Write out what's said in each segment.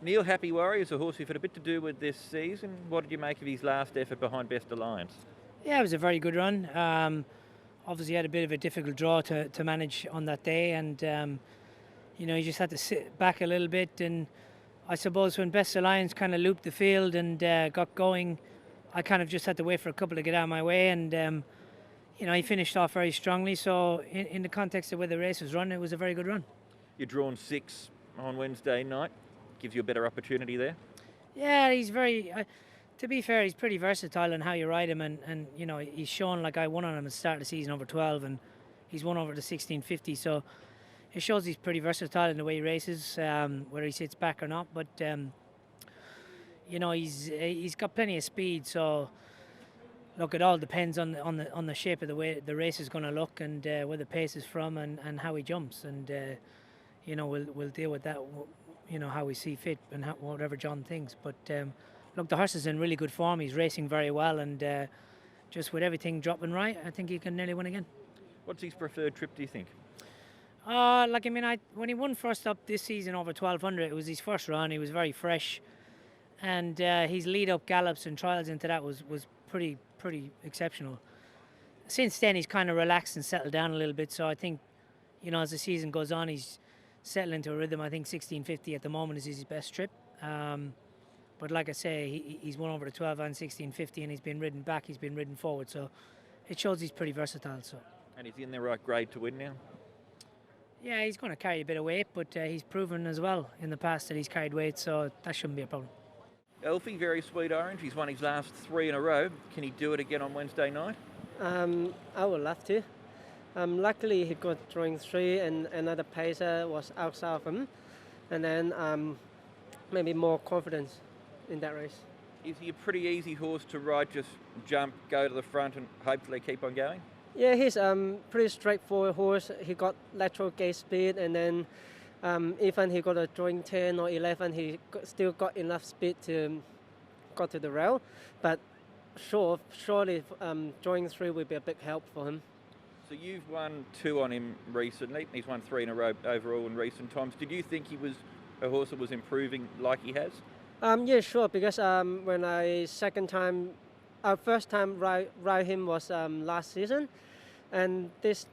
Neil Happy Warrior is a horse you've had a bit to do with this season. What did you make of his last effort behind Best Alliance? Yeah, it was a very good run. Obviously had a bit of a difficult draw to manage on that day, and you just had to sit back a little bit. And I suppose when Best Alliance kind of looped the field and got going, I kind of just had to wait for a couple to get out of my way, and he finished off very strongly. So in the context of where the race was run, it was a very good run. You're drawn 6 on Wednesday night. Gives you a better opportunity there. Yeah, he's very. To be fair, he's pretty versatile in how you ride him, and he's shown, like, I won on him at the start of the season over 12, and he's won over the 1650. So it shows he's pretty versatile in the way he races, whether he sits back or not. But he's got plenty of speed. So look, it all depends on the shape of the way the race is going to look, and where the pace is from, and how he jumps, and we'll deal with that. How we see fit and whatever John thinks. But look, the horse is in really good form. He's racing very well, and just with everything dropping right, I think he can nearly win again. What's his preferred trip, do you think? When he won first up this season over 1200, it was his first run. He was very fresh, and his lead-up gallops and trials into that was pretty exceptional. Since then, he's kind of relaxed and settled down a little bit. So I think, as the season goes on, he's settle into a rhythm. I think 1650 at the moment is his best trip. But like I say, he's won over the 12 and 1650, and he's been ridden back, he's been ridden forward. So it shows he's pretty versatile. So. And is he in the right grade to win now? Yeah, he's going to carry a bit of weight, but he's proven as well in the past that he's carried weight, so that shouldn't be a problem. Alfie, very sweet orange. He's won his last 3 in a row. Can he do it again on Wednesday night? I would love to. Luckily, he got drawing 3, and another pacer was outside of him, and then maybe more confidence in that race. Is he a pretty easy horse to ride? Just jump, go to the front, and hopefully keep on going? Yeah, he's pretty straightforward horse. He got lateral gate speed, and then even he got a drawing 10 or 11, he still got enough speed to go to the rail. But surely drawing 3 will be a big help for him. So you've won 2 on him recently. He's won 3 in a row overall in recent times. Did you think he was a horse that was improving like he has? Yeah, sure. Because when first time ride him was last season, and this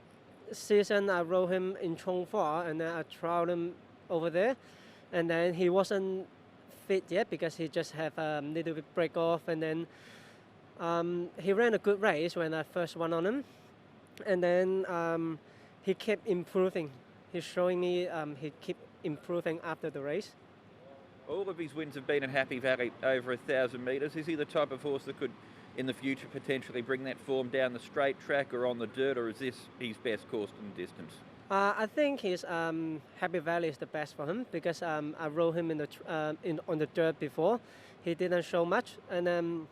season I rode him in Chongfa, and then I trialed him over there, and then he wasn't fit yet because he just had a little bit break off, and then he ran a good race when I first won on him. And then he kept improving. He's showing me he kept improving after the race. All of his wins have been in Happy Valley over 1,000 metres. Is he the type of horse that could, in the future, potentially bring that form down the straight track or on the dirt, or is this his best course and distance? I think his Happy Valley is the best for him because I rode him on the dirt before. He didn't show much, and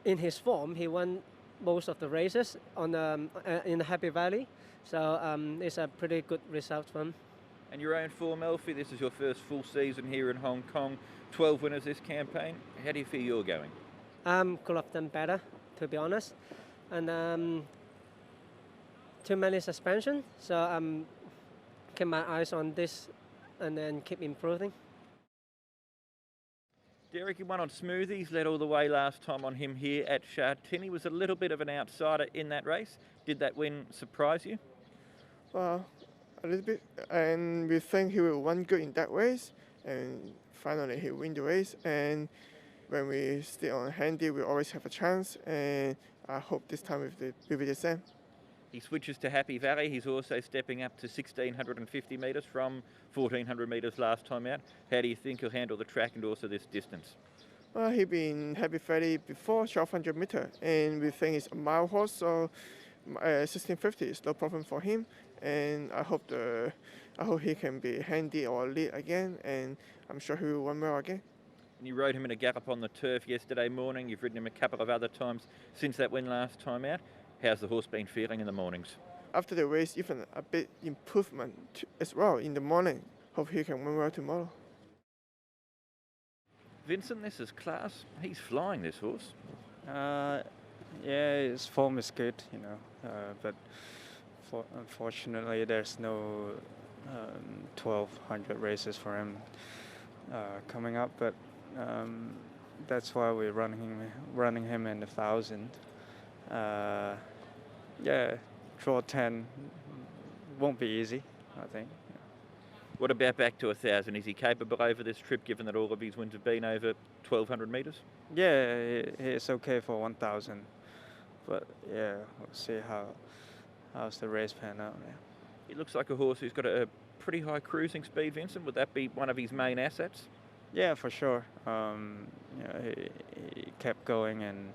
in his form, he won most of the races in the Happy Valley, so it's a pretty good result for him. And your own form, Alfie, this is your first full season here in Hong Kong, 12 winners this campaign. How do you feel you're going? Could have done better, to be honest, and too many suspension, so keep my eyes on this and then keep improving. Derek, you won on Smoothies, led all the way last time on him here at Sha Tin. He was a little bit of an outsider in that race. Did that win surprise you? Well, a little bit, and we think he will win good in that race, and finally he win the race. And when we stay on handy, we always have a chance, and I hope this time will be the same. He switches to Happy Valley. He's also stepping up to 1,650 metres from 1,400 metres last time out. How do you think he'll handle the track and also this distance? Well, he's been Happy Valley before 1,200 metres, and we think he's a mile horse, so 1,650 is no problem for him. And I hope he can be handy or lead again, and I'm sure he will win well again. And you rode him in a gallop on the turf yesterday morning. You've ridden him a couple of other times since that win last time out. How's the horse been feeling in the mornings? After the race, even a bit improvement as well in the morning. Hope he can win well tomorrow. Vincent, this is class. He's flying, this horse. Yeah, his form is good, but unfortunately there's no 1,200 races for him. coming up, but that's why we're running him in the 1,000. Yeah, draw 10 won't be easy, I think. What about back to 1,000? Is he capable over this trip, given that all of his wins have been over 1,200 metres? Yeah, it's okay for 1,000, but yeah, we'll see how's the race pan out. Yeah. He looks like a horse who's got a pretty high cruising speed, Vincent. Would that be one of his main assets? Yeah, for sure. He kept going, and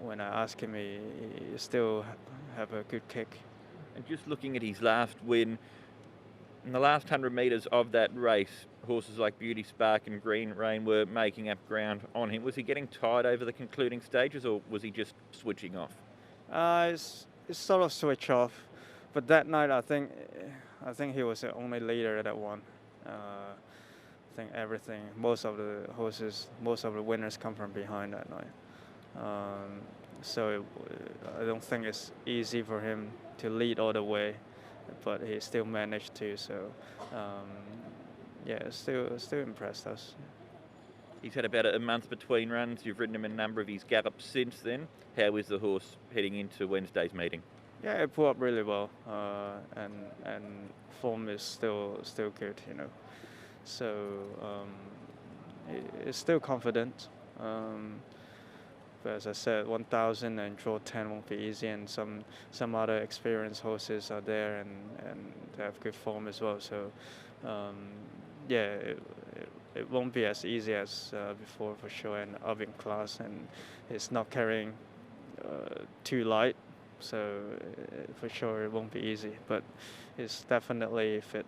when I asked him, he still have a good kick. And just looking at his last win, in the last 100 metres of that race, horses like Beauty Spark and Green Rain were making up ground on him. Was he getting tired over the concluding stages, or was he just switching off? It's sort of switch off, but that night I think he was the only leader that won. I think most of the winners come from behind that night. So I don't think it's easy for him to lead all the way, but he still managed to. So yeah, still impressed us. He's had about a month between runs. You've ridden him in a number of his gallops since then. How is the horse heading into Wednesday's meeting? Yeah, it pulled up really well, and form is still good, you know. So it's still confident. But as I said, 1,000 and draw 10 won't be easy, and some other experienced horses are there and they have good form as well. So yeah, it won't be as easy as before for sure, and up in class, and it's not carrying too light, so for sure it won't be easy, but it's definitely fit.